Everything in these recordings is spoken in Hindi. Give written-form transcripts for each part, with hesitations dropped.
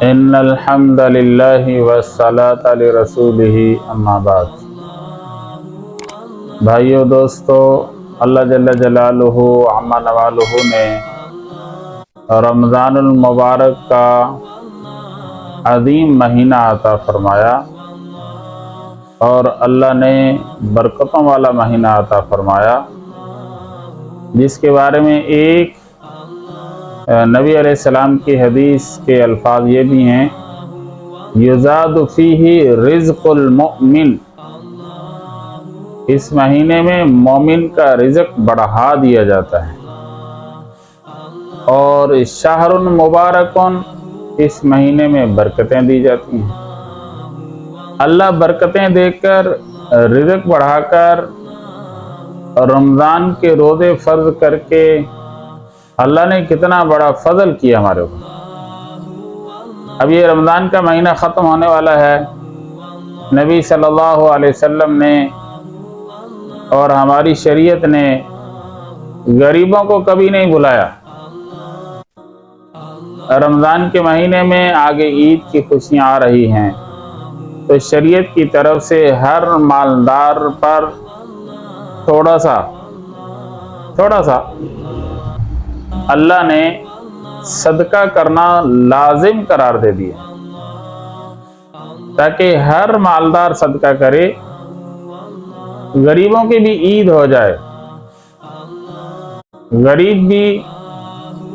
इन्नल हम्दलिल्लाहि वस्सलातु अला रसूलिही अम्मा बाद। भाइयों दोस्तों, अल्लाह जल्ल जलालुहु अम्मा नवालुहु ने रमज़ानुल मुबारक का अज़ीम महीना अता फरमाया और अल्लाह ने बरकतों वाला महीना अता फरमाया, जिसके बारे में एक नबी अलैहिस्सलाम की हदीस के अल्फाज ये भी हैं, युज़ादु फ़ीही रिज़्क़ुल मुमिन, इस महीने में मोमिन का रिज़्क़ बढ़ा दिया जाता है। और शहरुन मुबारकुन, इस महीने में बरकतें दी जाती हैं। अल्लाह बरकतें देकर, रिज़्क़ बढ़ाकर, रमज़ान के रोज़े फ़र्ज़ करके अल्लाह ने कितना बड़ा फजल किया हमारे ऊपर। अब ये रमज़ान का महीना ख़त्म होने वाला है। नबी सल्लल्लाहु अलैहि वसल्लम ने और हमारी शरीयत ने गरीबों को कभी नहीं बुलाया। रमज़ान के महीने में आगे ईद की खुशियाँ आ रही हैं, तो शरीयत की तरफ से हर मालदार पर थोड़ा सा अल्लाह ने सदका करना लाजिम करार दे दिया, ताकि हर मालदार सदका करे, गरीबों की भी ईद हो जाए, गरीब भी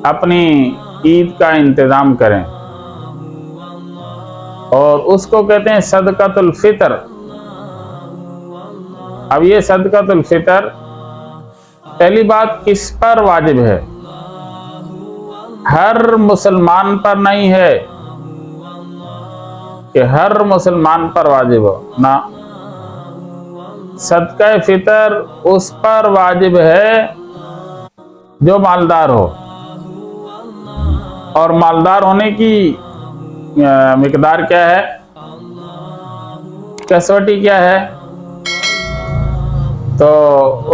अपनी ईद का इंतज़ाम करें। और उसको कहते हैं सदकातुल फितर। अब ये सदकातुल फितर पहली बात किस पर वाजिब है? हर मुसलमान पर नहीं है कि हर मुसलमान पर वाजिब हो ना। सदका फितर उस पर वाजिब है जो मालदार हो, और मालदार होने की मिकदार क्या है, कसौटी क्या है, तो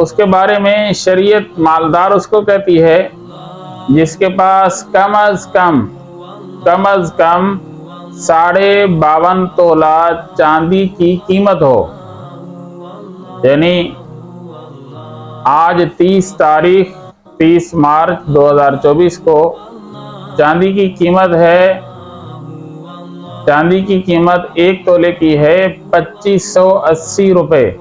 उसके बारे में शरीयत मालदार उसको कहती है जिसके पास कम अज कम 52.5 तोला चांदी की कीमत हो। यानी आज 30 मार्च 2024 को चांदी की कीमत है, चांदी की कीमत 1 तोले की है 2580 रुपये,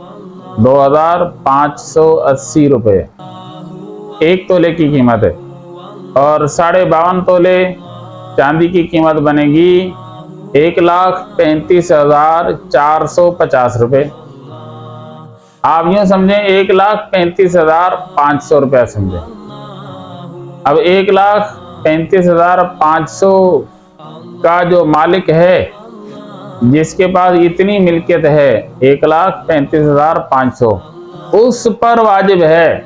2580 रुपये 1 तोले की कीमत है। और 52.5 तोले चांदी की कीमत बनेगी 1,35,450 रुपये। आप यूँ समझें 1,35,500 रुपया समझें। अब 1,35,500 का जो मालिक है, जिसके पास इतनी मिल्कियत है 1,35,500, उस पर वाजिब है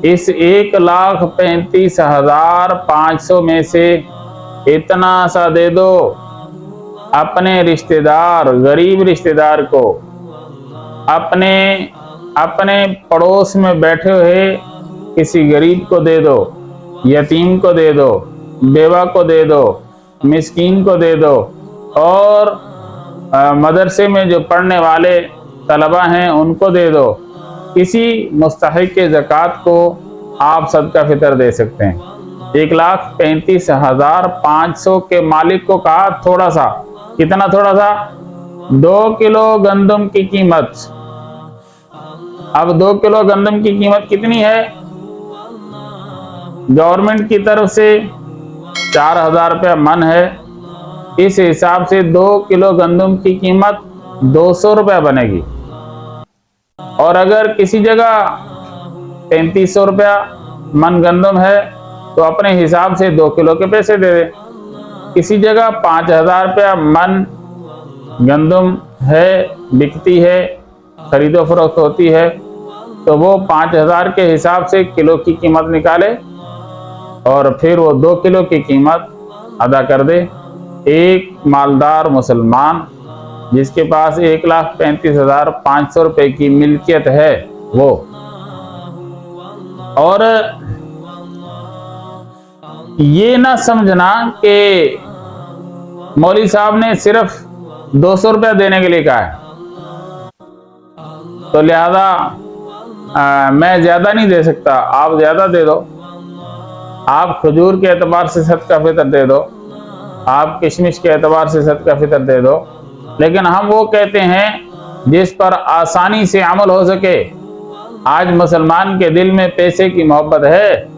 इस 1,35,500 में से इतना सा दे दो अपने रिश्तेदार, गरीब रिश्तेदार को, अपने पड़ोस में बैठे हुए किसी गरीब को दे दो, यतीम को दे दो, बेवा को दे दो, मिस्कीन को दे दो, और मदरसे में जो पढ़ने वाले तलबा हैं उनको दे दो। किसी मुस्तहिक के ज़कात को आप सदका फितर दे सकते हैं। 1,35,500 के मालिक को कहा थोड़ा सा, कितना थोड़ा सा? 2 किलो गंदम की कीमत। अब 2 किलो गंदम की कीमत कितनी है? गवर्नमेंट की तरफ से 4,000 रुपया मन है। इस हिसाब से 2 किलो गंदम की कीमत 200 रुपया बनेगी। और अगर किसी जगह 3,500 रुपया मन गंदम है तो अपने हिसाब से 2 किलो के पैसे दे दे। किसी जगह 5,000 रुपया मन गंदम है, बिकती है, खरीदो फरोख्त होती है, तो वो 5,000 के हिसाब से किलो की कीमत निकाले और फिर वो 2 किलो की कीमत अदा कर दे। एक मालदार मुसलमान जिसके पास 1,35,500 रुपये की मिल्कियत है वो। और ये ना समझना कि मौलवी साहब ने सिर्फ 200 रुपया देने के लिए कहा है, तो लिहाजा मैं ज़्यादा नहीं दे सकता, आप ज़्यादा दे दो। आप खजूर के एतबार से सदका फितर दे दो, आप किशमिश के एतबार से सदका फितर दे दो, लेकिन हम वो कहते हैं जिस पर आसानी से अमल हो सके। आज मुसलमान के दिल में पैसे की मोहब्बत है,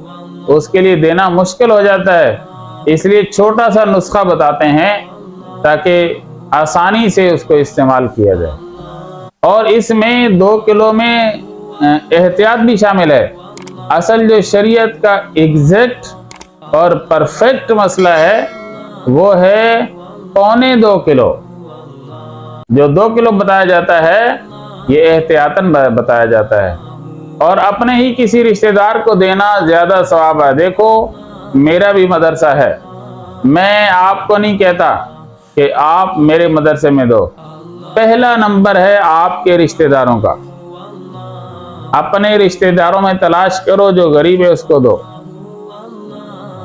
उसके लिए देना मुश्किल हो जाता है, इसलिए छोटा सा नुस्खा बताते हैं ताकि आसानी से उसको इस्तेमाल किया जाए। और इसमें 2 किलो में एहतियात भी शामिल है। असल जो शरीयत का एग्जैक्ट और परफेक्ट मसला है वो है 1.25 किलो। जो 2 किलो बताया जाता है ये एहतियातन बताया जाता है, और अपने ही किसी रिश्तेदार को देना ज्यादा सवाब है। देखो मेरा भी मदरसा है, मैं आपको नहीं कहता कि आप मेरे मदरसे में दो, पहला नंबर है आपके रिश्तेदारों का। अपने रिश्तेदारों में तलाश करो, जो गरीब है उसको दो,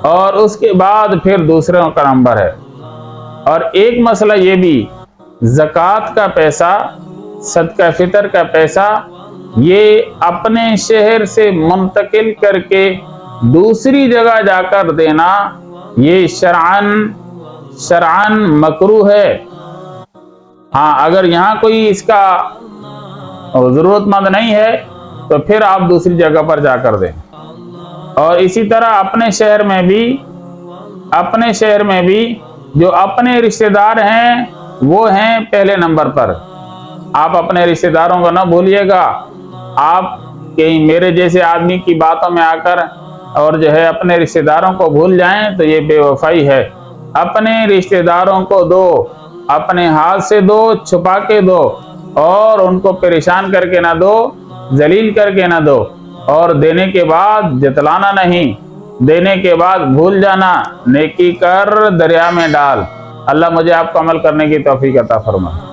और उसके बाद फिर दूसरों का नंबर है। और एक मसला ये भी, ज़कात का पैसा, सदका फितर का पैसा, ये अपने शहर से मुंतकिल करके दूसरी जगह जाकर देना ये शरअन मकरूह है। हाँ, अगर यहाँ कोई इसका ज़रूरतमंद नहीं है तो फिर आप दूसरी जगह पर जाकर दें। और इसी तरह अपने शहर में भी जो अपने रिश्तेदार हैं वो हैं पहले नंबर पर। आप अपने रिश्तेदारों को ना भूलिएगा। आप कहीं मेरे जैसे आदमी की बातों में आकर और जो है अपने रिश्तेदारों को भूल जाएं तो ये बेवफाई है। अपने रिश्तेदारों को दो, अपने हाथ से दो, छुपा के दो, और उनको परेशान करके ना दो, जलील करके ना दो। और देने के बाद जतलाना नहीं, देने के बाद भूल जाना, नेकी कर दरिया में डाल। अल्लाह मुझे आपको अमल करने की तौफीक अता फरमाए।